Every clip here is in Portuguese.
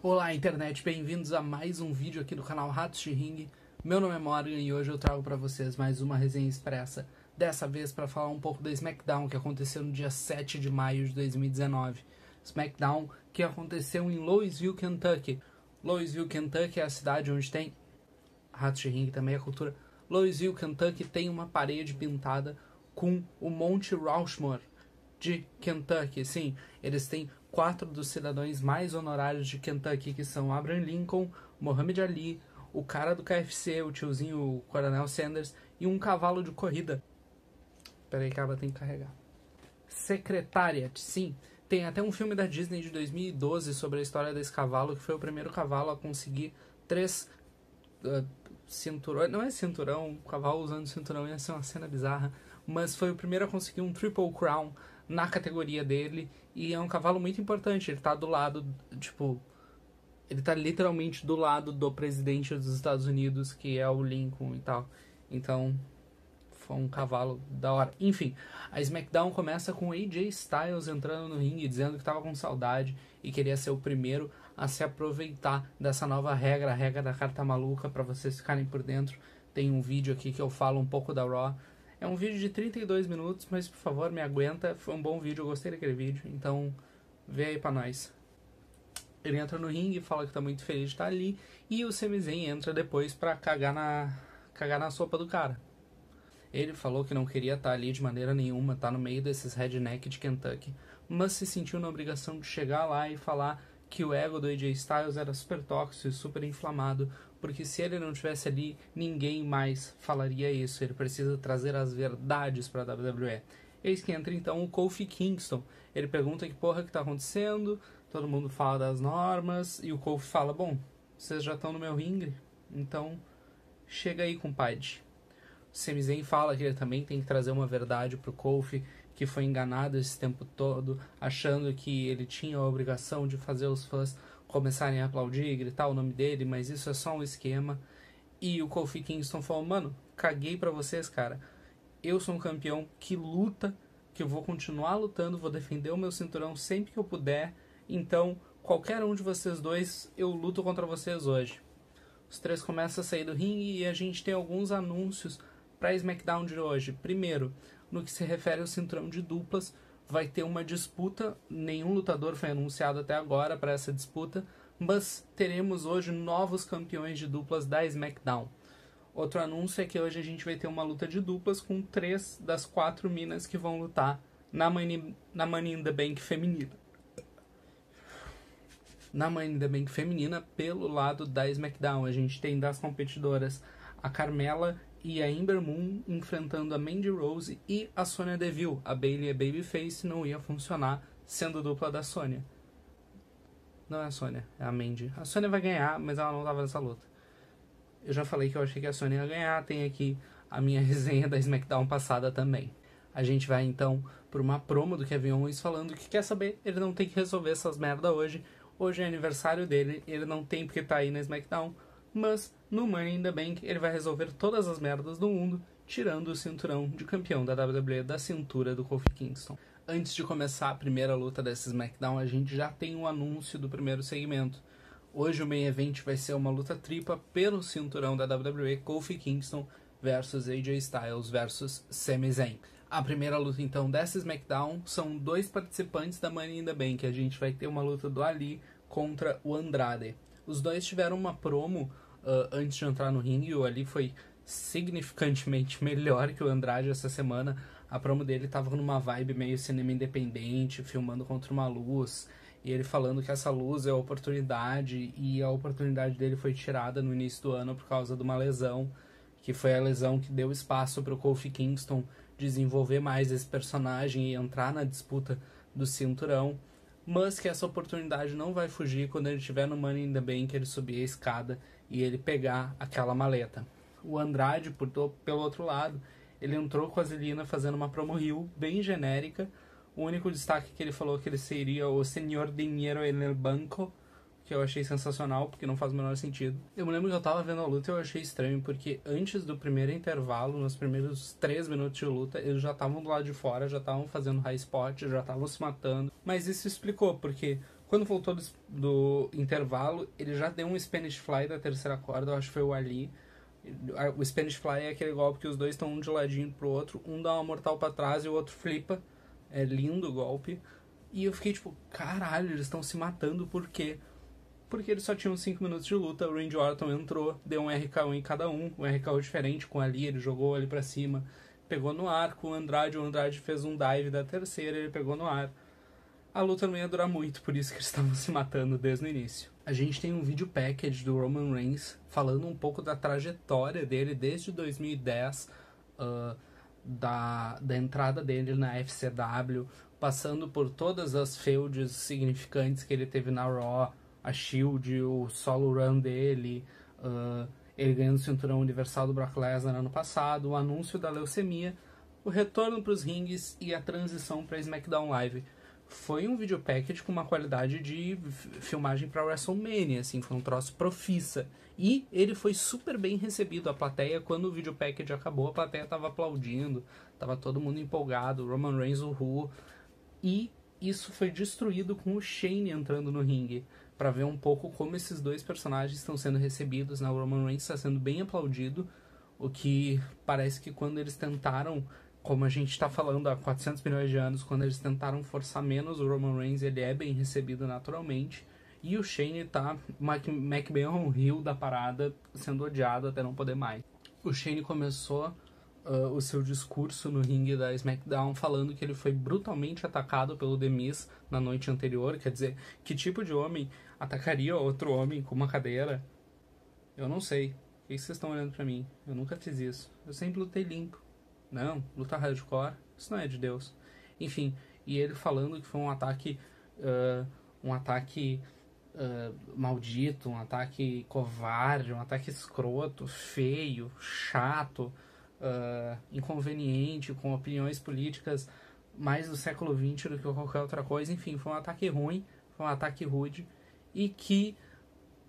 Olá internet, bem-vindos a mais um vídeo aqui do canal Ratos de Ringue. Meu nome é Morgan e hoje eu trago para vocês mais uma resenha expressa. Dessa vez para falar um pouco da SmackDown, que aconteceu no dia 7 de maio de 2019. SmackDown que aconteceu em Louisville, Kentucky. Louisville, Kentucky é a cidade onde tem... Ratos de Ringue também é cultura. Louisville, Kentucky tem uma parede pintada com o Monte Rushmore de Kentucky. Sim, eles têm 4 dos cidadãos mais honorários de Kentucky, que são Abraham Lincoln, Muhammad Ali, o cara do KFC, o tiozinho, o Coronel Sanders, e um cavalo de corrida. Peraí que ela tem que carregar. Secretariat, sim. Tem até um filme da Disney de 2012 sobre a história desse cavalo, que foi o primeiro cavalo a conseguir 3 cinturão. Não é cinturão, o cavalo usando cinturão ia ser uma cena bizarra, mas foi o primeiro a conseguir um Triple Crown na categoria dele, e é um cavalo muito importante. Ele tá do lado, tipo, ele tá literalmente do lado do presidente dos Estados Unidos, que é o Lincoln e tal. Então, foi um cavalo da hora. Enfim, a SmackDown começa com AJ Styles entrando no ringue, dizendo que tava com saudade e queria ser o primeiro a se aproveitar dessa nova regra, a regra da carta maluca, pra vocês ficarem por dentro. Tem um vídeo aqui que eu falo um pouco da Raw. É um vídeo de 32 minutos, mas por favor me aguenta, foi um bom vídeo, eu gostei daquele vídeo, então vê aí pra nós. Ele entra no ringue, fala que tá muito feliz de estar ali, e o Sami Zayn entra depois pra cagar na sopa do cara. Ele falou que não queria estar ali de maneira nenhuma, tá no meio desses redneck de Kentucky, mas se sentiu na obrigação de chegar lá e falar que o ego do AJ Styles era super tóxico e super inflamado, porque se ele não estivesse ali, ninguém mais falaria isso. Ele precisa trazer as verdades para a WWE. Eis que entra então o Kofi Kingston. Ele pergunta que porra que tá acontecendo, todo mundo fala das normas, e o Kofi fala, bom, vocês já estão no meu ringue, então chega aí, compadre. O Sami Zayn fala que ele também tem que trazer uma verdade pro Kofi, que foi enganado esse tempo todo, achando que ele tinha a obrigação de fazer os fãs começarem a aplaudir e gritar o nome dele, mas isso é só um esquema. E o Kofi Kingston falou, mano, caguei pra vocês, cara. Eu sou um campeão que luta, que eu vou continuar lutando, vou defender o meu cinturão sempre que eu puder, então qualquer um de vocês dois, eu luto contra vocês hoje. Os três começam a sair do ringue e a gente tem alguns anúncios pra SmackDown de hoje. Primeiro, no que se refere ao cinturão de duplas, vai ter uma disputa, nenhum lutador foi anunciado até agora para essa disputa, mas teremos hoje novos campeões de duplas da SmackDown. Outro anúncio é que hoje a gente vai ter uma luta de duplas com 3 das 4 minas que vão lutar na Money in the Bank feminina. Na Money in the Bank feminina, pelo lado da SmackDown, a gente tem das competidoras a Carmella e a Ember Moon enfrentando a Mandy Rose e a Sonya Deville. A Bayley é Babyface, não ia funcionar sendo dupla da Sonya. Não é a Sonya, é a Mandy. A Sonya vai ganhar, mas ela não estava nessa luta. Eu já falei que eu achei que a Sonya ia ganhar, tem aqui a minha resenha da SmackDown passada também. A gente vai então por uma promo do Kevin Owens falando que quer saber, ele não tem que resolver essas merda hoje. Hoje é aniversário dele, ele não tem porque tá aí na SmackDown, mas no Money in the Bank ele vai resolver todas as merdas do mundo, tirando o cinturão de campeão da WWE da cintura do Kofi Kingston. Antes de começar a primeira luta dessa SmackDown, a gente já tem um anúncio do primeiro segmento. Hoje o main event vai ser uma luta tripla pelo cinturão da WWE, Kofi Kingston versus AJ Styles versus Sami Zayn. A primeira luta então dessa SmackDown são 2 participantes da Money in the Bank. A gente vai ter uma luta do Ali contra o Andrade. Os dois tiveram uma promo antes de entrar no ringue. O Ali foi significantemente melhor que o Andrade essa semana. A promo dele tava numa vibe meio cinema independente, filmando contra uma luz, e ele falando que essa luz é a oportunidade, e a oportunidade dele foi tirada no início do ano por causa de uma lesão, que foi a lesão que deu espaço para o Kofi Kingston desenvolver mais esse personagem e entrar na disputa do cinturão, mas que essa oportunidade não vai fugir quando ele estiver no Money in the Bank, ele subir a escada e ele pegar aquela maleta. O Andrade, pelo outro lado, ele entrou com a Zelina fazendo uma promo heel bem genérica. O único destaque que ele falou que ele seria o Senhor Dinheiro en el Banco, que eu achei sensacional, porque não faz o menor sentido. Eu me lembro que eu tava vendo a luta e eu achei estranho, porque antes do primeiro intervalo, nos primeiros 3 minutos de luta, eles já estavam do lado de fora, já estavam fazendo high spot, já estavam se matando. Mas isso explicou, porque Quando voltou do intervalo, ele já deu um Spanish Fly da terceira corda, eu acho que foi o Ali. O Spanish Fly é aquele golpe que os dois estão um de ladinho pro outro, um dá uma mortal pra trás e o outro flipa. É lindo o golpe. E eu fiquei tipo, caralho, eles estão se matando, por quê? Porque eles só tinham 5 minutos de luta, o Randy Orton entrou, deu um RKO em cada um RKO diferente com o Ali, ele jogou ali pra cima, pegou no ar com o Andrade fez um dive da terceira, ele pegou no ar. A luta não ia durar muito, por isso que eles estavam se matando desde o início. A gente tem um vídeo package do Roman Reigns falando um pouco da trajetória dele desde 2010, da entrada dele na FCW, passando por todas as feuds significantes que ele teve na Raw, a Shield, o solo run dele, ele ganhando o cinturão universal do Brock Lesnar ano passado, o anúncio da leucemia, o retorno para os rings e a transição para SmackDown Live. Foi um video package com uma qualidade de filmagem para WrestleMania, assim, foi um troço profissa. E ele foi super bem recebido. A plateia, quando o video package acabou, a plateia tava aplaudindo, tava todo mundo empolgado, Roman Reigns, uhul. E isso foi destruído com o Shane entrando no ringue, para ver um pouco como esses dois personagens estão sendo recebidos. O Roman Reigns está sendo bem aplaudido, o que parece que quando eles tentaram, como a gente está falando há 400 milhões de anos, quando eles tentaram forçar menos o Roman Reigns, ele é bem recebido naturalmente. E o Shane tá McMahon Hill da parada, sendo odiado até não poder mais. O Shane começou o seu discurso no ringue da SmackDown falando que ele foi brutalmente atacado pelo The Miz na noite anterior. Quer dizer, que tipo de homem atacaria outro homem com uma cadeira? Eu não sei. O que vocês estão olhando pra mim? Eu nunca fiz isso. Eu sempre lutei limpo. Não, luta hardcore, isso não é de Deus. Enfim, e ele falando que foi um ataque maldito, um ataque covarde, um ataque escroto, feio, chato, inconveniente, com opiniões políticas mais do século XX do que qualquer outra coisa. Enfim, foi um ataque ruim, foi um ataque rude, e que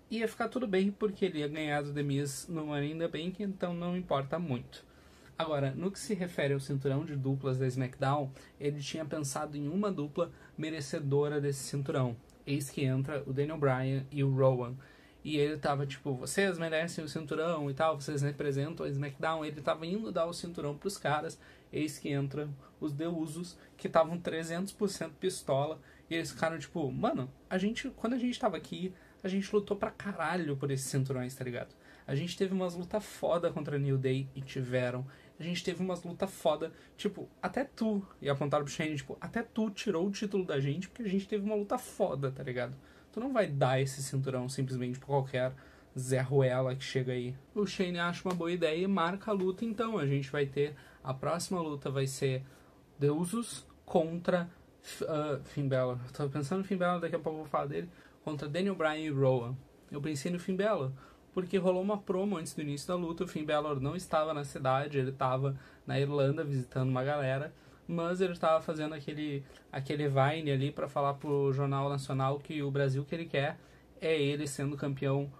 ia ficar tudo bem porque ele ia ganhar do The Miz no Money in the Bank, então não importa muito. Agora, no que se refere ao cinturão de duplas da SmackDown, ele tinha pensado em uma dupla merecedora desse cinturão. Eis que entra o Daniel Bryan e o Rowan. E ele tava tipo, vocês merecem o cinturão e tal, vocês representam a SmackDown. Ele tava indo dar o cinturão pros caras. Eis que entra os The Usos, que estavam 300% pistola. E eles ficaram tipo, mano, quando a gente tava aqui, a gente lutou pra caralho por esses cinturões, tá ligado? A gente teve umas lutas foda contra a New Day e tiveram. A gente teve umas lutas foda, tipo, até tu, e apontaram pro Shane, tipo, até tu tirou o título da gente porque a gente teve uma luta foda, tá ligado? Tu não vai dar esse cinturão simplesmente pra qualquer Zé Ruela que chega aí. O Shane acha uma boa ideia e marca a luta, então a gente vai ter, a próxima luta vai ser The Usos contra Finn Balor. Tô pensando no Finn Balor, daqui a pouco eu vou falar dele, contra Daniel Bryan e Rowan. Eu pensei no Finn Balor porque rolou uma promo antes do início da luta. O Finn Balor não estava na cidade, ele estava na Irlanda visitando uma galera, mas ele estava fazendo aquele Vine ali para falar pro Jornal Nacional que o Brasil que ele quer é ele sendo campeão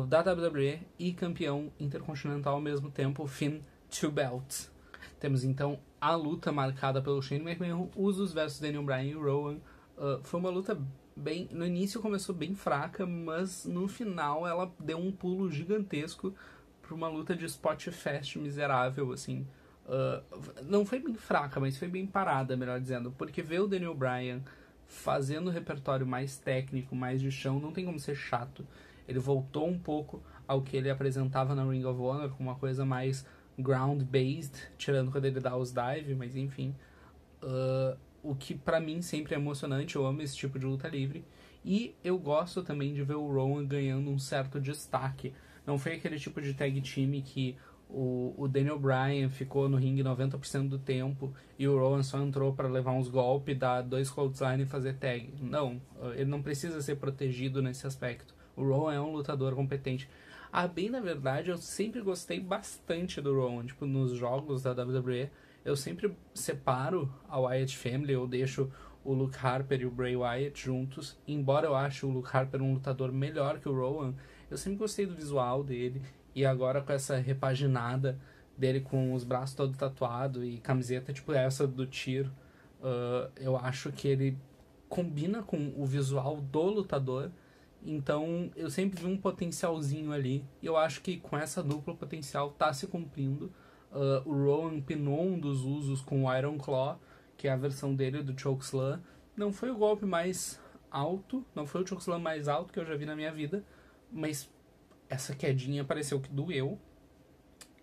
da WWE e campeão intercontinental ao mesmo tempo, o Finn Two Belts. Temos então a luta marcada pelo Shane McMahon, Usos versus Daniel Bryan e Rowan. Foi uma luta bem, no início começou bem fraca, mas no final ela deu um pulo gigantesco para uma luta de spot fest miserável, assim. Não foi bem fraca, mas foi bem parada, melhor dizendo, porque ver o Daniel Bryan fazendo o repertório mais técnico, mais de chão, não tem como ser chato. Ele voltou um pouco ao que ele apresentava na Ring of Honor, com uma coisa mais ground-based, tirando quando ele dá os dive, mas enfim. O que pra mim sempre é emocionante, eu amo esse tipo de luta livre. E eu gosto também de ver o Rowan ganhando um certo destaque. Não foi aquele tipo de tag team que o Daniel Bryan ficou no ringue 90% do tempo e o Rowan só entrou pra levar uns golpes, dar 2 clothesline e fazer tag. Não, ele não precisa ser protegido nesse aspecto. O Rowan é um lutador competente. Bem na verdade, eu sempre gostei bastante do Rowan. Tipo, nos jogos da WWE, eu sempre separo a Wyatt Family, eu deixo o Luke Harper e o Bray Wyatt juntos. Embora eu ache o Luke Harper um lutador melhor que o Rowan, eu sempre gostei do visual dele. E agora com essa repaginada dele com os braços todos tatuados e camiseta tipo essa do tiro, eu acho que ele combina com o visual do lutador. Então eu sempre vi um potencialzinho ali. E eu acho que com essa dupla o potencial tá se cumprindo. O Rowan pinou um dos usos com o Iron Claw, que é a versão dele do Chokeslam. Não foi o golpe mais alto, não foi o Chokeslam mais alto que eu já vi na minha vida, mas essa quedinha pareceu que doeu.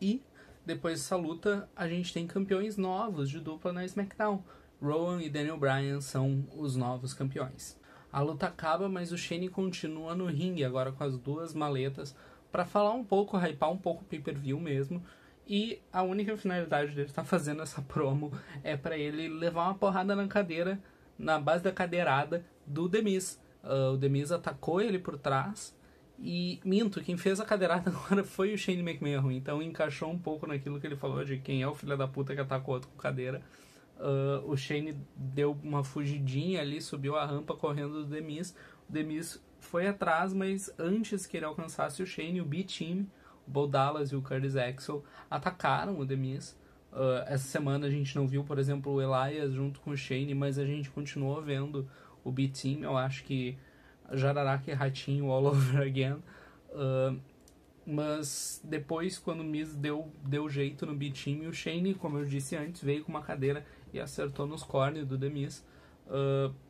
E depois dessa luta a gente tem campeões novos de dupla na SmackDown. Rowan e Daniel Bryan são os novos campeões. A luta acaba, mas o Shane continua no ringue agora com as duas maletas para falar um pouco, hypar um pouco o pay-per-view mesmo. E a única finalidade dele estar fazendo essa promo é para ele levar uma porrada na cadeira, na base da cadeirada do The Miz. O The Miz atacou ele por trás e, minto, quem fez a cadeirada agora foi o Shane McMahon. Então encaixou um pouco naquilo que ele falou de quem é o filho da puta que atacou outro com cadeira. O Shane deu uma fugidinha ali, subiu a rampa correndo do The Miz. O The Miz foi atrás, mas antes que ele alcançasse o Shane, o B-Team, o Bo Dallas e o Curtis Axel atacaram o The Miz. Essa semana a gente não viu, por exemplo, o Elias junto com o Shane, mas a gente continuou vendo o B-Team. Eu acho que Jararaca e Ratinho all over again. Mas depois, quando o Miz deu jeito no B-Team, o Shane, como eu disse antes, veio com uma cadeira e acertou nos cornes do The Miz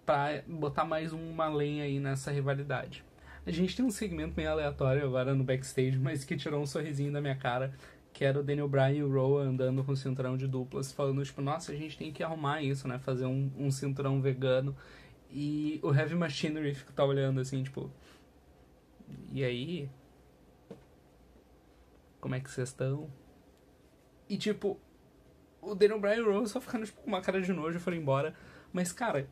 pra botar mais uma lenha aí nessa rivalidade. A gente tem um segmento meio aleatório agora no backstage, mas que tirou um sorrisinho da minha cara, que era o Daniel Bryan e o Rowan andando com o cinturão de duplas, falando tipo, nossa, a gente tem que arrumar isso, né, fazer um cinturão vegano. E o Heavy Machinery tá olhando assim, tipo, e aí? Como é que vocês estão? E tipo, o Daniel Bryan e o Rowan só ficando tipo, com uma cara de nojo e foram embora. Mas cara,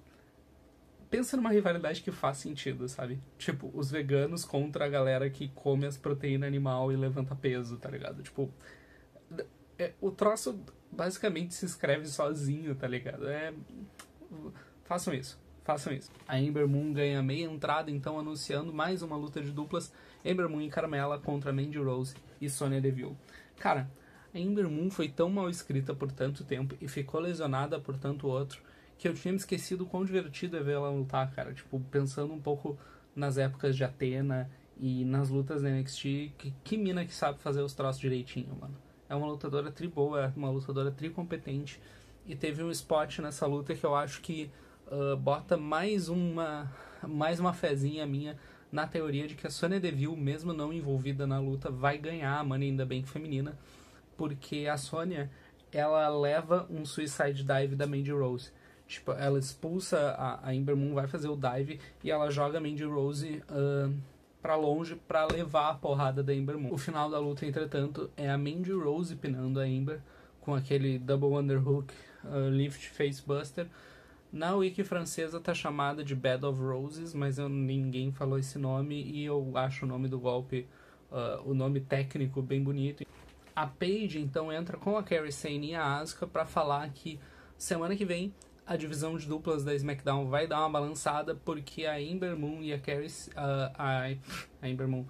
pensa numa rivalidade que faz sentido, sabe? Tipo, os veganos contra a galera que come as proteínas animal e levanta peso, tá ligado? Tipo, o troço basicamente se escreve sozinho, tá ligado? Façam isso. A Ember Moon ganha meia entrada, então anunciando mais uma luta de duplas. Ember Moon e Carmella contra Mandy Rose e Sonya Deville. Cara, a Ember Moon foi tão mal escrita por tanto tempo e ficou lesionada por tanto outro, que eu tinha me esquecido o quão divertido é ver ela lutar, cara. Tipo, pensando um pouco nas épocas de Athena e nas lutas da NXT, que mina que sabe fazer os troços direitinho, mano. É uma lutadora tri boa, é uma lutadora tri competente. E teve um spot nessa luta que eu acho que bota mais uma fezinha minha na teoria de que a Sonya Deville, mesmo não envolvida na luta, vai ganhar a Money in the Bank feminina, porque a Sonya, ela leva um suicide dive da Mandy Rose. Tipo, ela expulsa a Ember Moon, vai fazer o dive e ela joga a Mandy Rose pra longe pra levar a porrada da Ember Moon. O final da luta, entretanto, é a Mandy Rose pinando a Ember com aquele double underhook lift face buster. Na wiki francesa tá chamada de Bed of Roses, mas ninguém falou esse nome e eu acho o nome do golpe, o nome técnico bem bonito. A Paige então entra com a Kairi Sane e a Asuka pra falar que semana que vem a divisão de duplas da SmackDown vai dar uma balançada, porque a Ember Moon e a Kairi Ember Moon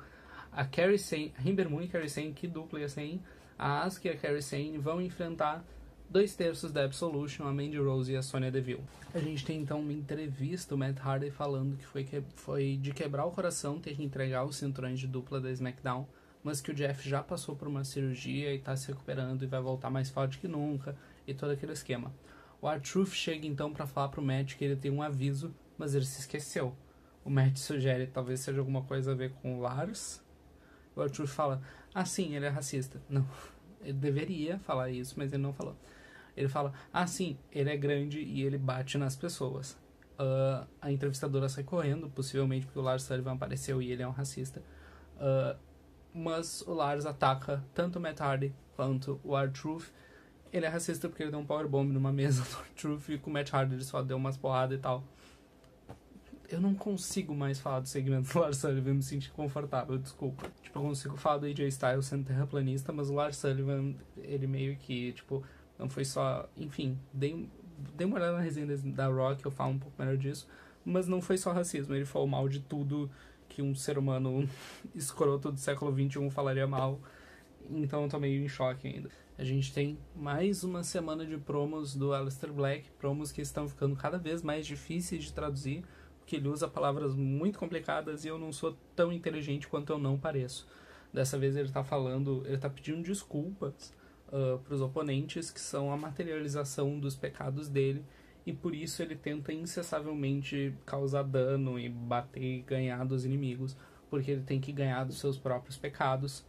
e Kairi Sane, que dupla ia ser, a Asuka e a Kairi Sane vão enfrentar 2/3 da Absolution, a Mandy Rose e a Sonya Deville. A gente tem então uma entrevista, o Matt Hardy falando que foi de quebrar o coração ter que entregar os cinturões de dupla da SmackDown, mas que o Jeff já passou por uma cirurgia e tá se recuperando e vai voltar mais forte que nunca, e todo aquele esquema. O R-Truth chega então pra falar pro Matt que ele tem um aviso, mas ele se esqueceu. O Matt sugere que talvez seja alguma coisa a ver com o Lars. O R-Truth fala, sim, ele é racista. Não, ele deveria falar isso, mas ele não falou. Ele fala, sim, ele é grande e ele bate nas pessoas. A entrevistadora sai correndo, possivelmente porque o Lars Sullivan apareceu e ele é um racista. Mas o Lars ataca tanto o Matt Hardy quanto o R-Truth. Ele é racista porque ele deu um powerbomb numa mesa do R-Truth e com o Matt Hardy ele só deu umas porradas e tal. Eu não consigo mais falar do segmento do Lars Sullivan, me sentir confortável, desculpa. Tipo, eu consigo falar do AJ Styles sendo terraplanista, mas o Lars Sullivan, ele meio que, tipo, não foi só... Enfim, dei uma olhada na resenha da Rock, eu falo um pouco melhor disso, mas não foi só racismo, ele falou mal de tudo que um ser humano escroto do século XXI falaria mal. então eu tô meio em choque ainda. A gente tem mais uma semana de promos do Aleister Black, promos que estão ficando cada vez mais difíceis de traduzir, porque ele usa palavras muito complicadas e eu não sou tão inteligente quanto eu não pareço. Dessa vez ele tá pedindo desculpas para os oponentes, que são a materialização dos pecados dele, e por isso ele tenta incessavelmente causar dano e bater e ganhar dos inimigos, porque ele tem que ganhar dos seus próprios pecados,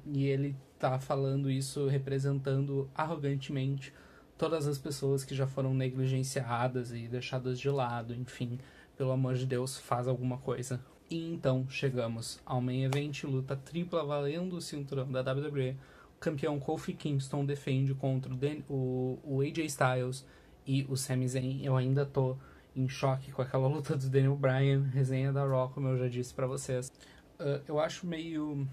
e ele tá falando isso representando arrogantemente todas as pessoas que já foram negligenciadas e deixadas de lado. Enfim, pelo amor de Deus, faz alguma coisa. E então chegamos ao main event, luta tripla valendo o cinturão da WWE. O campeão Kofi Kingston defende contra o AJ Styles e o Sami Zayn. Eu ainda tô em choque com aquela luta do Daniel Bryan, resenha da Raw, como eu já disse pra vocês. Eu acho meio...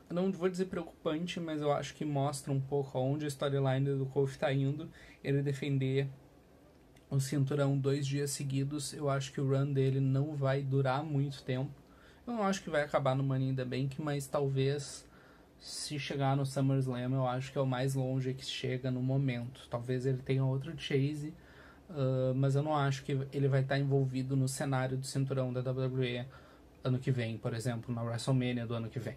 não vou dizer preocupante, mas eu acho que mostra um pouco aonde a storyline do Kofi tá indo. Ele defender o cinturão 2 dias seguidos, eu acho que o run dele não vai durar muito tempo. Eu não acho que vai acabar no Money in the Bank, mas talvez, se chegar no SummerSlam, eu acho que é o mais longe que chega no momento. Talvez ele tenha outro chase, mas eu não acho que ele vai estar envolvido no cenário do cinturão da WWE ano que vem, por exemplo, na WrestleMania do ano que vem.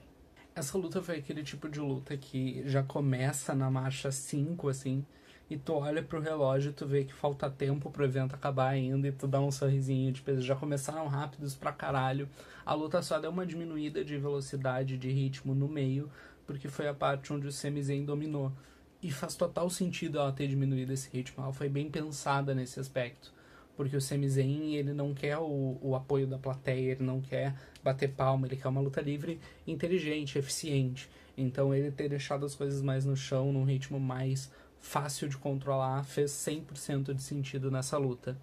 Essa luta foi aquele tipo de luta que já começa na marcha 5, assim, e tu olha pro relógio e tu vê que falta tempo pro evento acabar ainda e tu dá um sorrisinho, tipo, eles já começaram rápidos pra caralho. A luta só deu uma diminuída de velocidade, de ritmo no meio, porque foi a parte onde o Sami Zayn dominou. E faz total sentido ela ter diminuído esse ritmo, ela foi bem pensada nesse aspecto. Porque o Sami Zayn, ele não quer o apoio da plateia, ele não quer bater palma, ele quer uma luta livre, inteligente, eficiente. Então ele ter deixado as coisas mais no chão, num ritmo mais fácil de controlar, fez 100% de sentido nessa luta.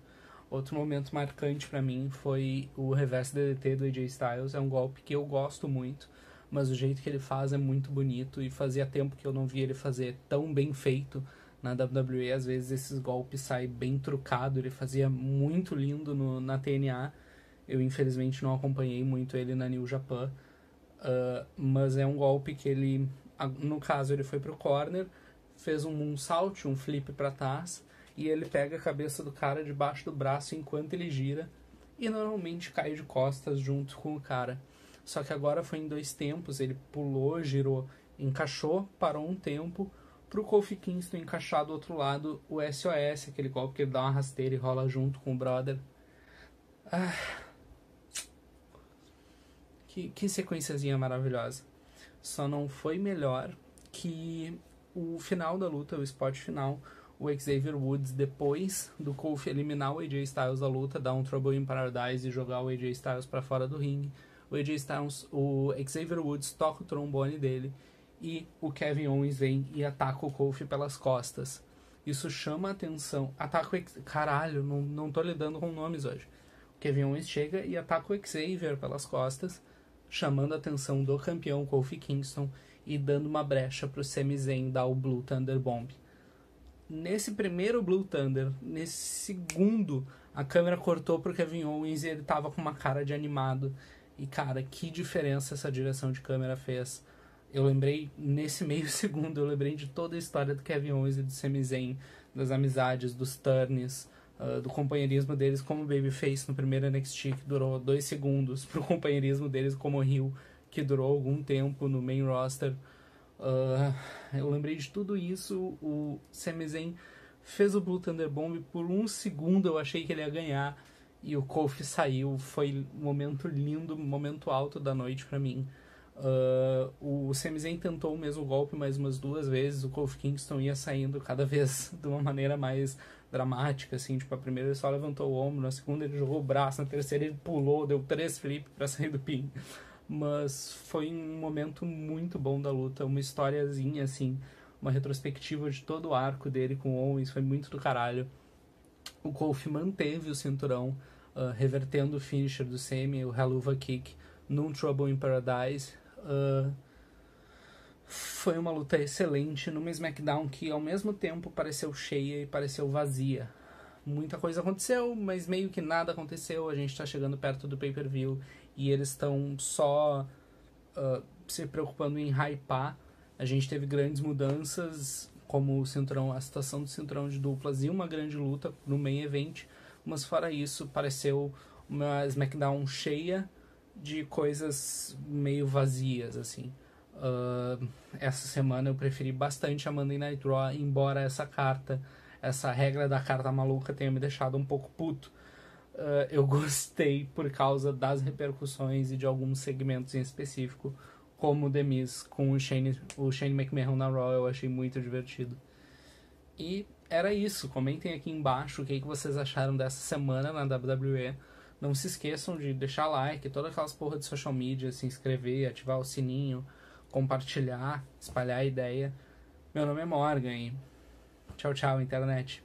Outro momento marcante pra mim foi o reverse DDT do AJ Styles. É um golpe que eu gosto muito, mas o jeito que ele faz é muito bonito e fazia tempo que eu não via ele fazer tão bem feito. Na WWE, às vezes, esses golpes saem bem trucado. Ele fazia muito lindo na TNA. Eu, infelizmente, não acompanhei muito ele na New Japan. Mas é um golpe que ele... No caso, ele foi pro corner, fez um moonsault, um flip pra trás, e ele pega a cabeça do cara debaixo do braço enquanto ele gira, e normalmente cai de costas junto com o cara. Só que agora foi em 2 tempos. Ele pulou, girou, encaixou, parou um tempo, pro Kofi Kingston encaixar do outro lado o SOS, aquele golpe que ele dá uma rasteira e rola junto com o brother. Que sequenciazinha maravilhosa. Só não foi melhor que o final da luta, o spot final. O Xavier Woods, depois do Kofi eliminar o AJ Styles da luta, dar um Trouble in Paradise e jogar o AJ Styles pra fora do ringue, o Xavier Woods toca o trombone dele e o Kevin Owens vem e ataca o Kofi pelas costas. Isso chama a atenção. Caralho, não tô lidando com nomes hoje. O Kevin Owens chega e ataca o Xavier pelas costas, chamando a atenção do campeão Kofi Kingston e dando uma brecha pro Sami Zayn dar o Blue Thunder Bomb. Nesse primeiro Blue Thunder, nesse segundo, a câmera cortou pro Kevin Owens e ele tava com uma cara de animado. E cara, que diferença essa direção de câmera fez. Eu lembrei, nesse meio segundo, eu lembrei de toda a história do Kevin Owens e do Sami Zayn, das amizades, dos turns, do companheirismo deles como babyface no primeiro NXT, que durou 2 segundos, pro companheirismo deles como heel, que durou algum tempo no main roster. Eu lembrei de tudo isso. O Sami Zayn fez o Blue Thunder Bomb, por 1 segundo eu achei que ele ia ganhar, e o Kofi saiu. Foi um momento lindo, um momento alto da noite pra mim. O Sami Zayn tentou o mesmo golpe mais umas 2 vezes. O Kofi Kingston ia saindo cada vez de uma maneira mais dramática, assim, tipo, a primeira ele só levantou o ombro, na segunda ele jogou o braço, na terceira ele pulou, deu 3 flips pra sair do pin. Mas foi um momento muito bom da luta, uma historiazinha, assim, uma retrospectiva de todo o arco dele com o Owens, foi muito do caralho. O Kofi manteve o cinturão, revertendo o finisher do Sami, o Helluva Kick, num Trouble in Paradise. Foi uma luta excelente numa SmackDown que ao mesmo tempo pareceu cheia e pareceu vazia. Muita coisa aconteceu, mas meio que nada aconteceu. A gente tá chegando perto do pay-per-view e eles estão só se preocupando em hypar. A gente teve grandes mudanças, como a situação do cinturão de duplas e uma grande luta no main event, mas fora isso, pareceu uma SmackDown cheia de coisas meio vazias, assim. Essa semana eu preferi bastante a Monday Night Raw, embora essa regra da carta maluca tenha me deixado um pouco puto. Eu gostei por causa das repercussões e de alguns segmentos em específico, como o The Miz com o Shane McMahon na Raw. Eu achei muito divertido. E era isso. Comentem aqui embaixo o que vocês acharam dessa semana na WWE. Não se esqueçam de deixar like, todas aquelas porra de social media, se inscrever, ativar o sininho, compartilhar, espalhar a ideia. Meu nome é Morgan e tchau, tchau, internet.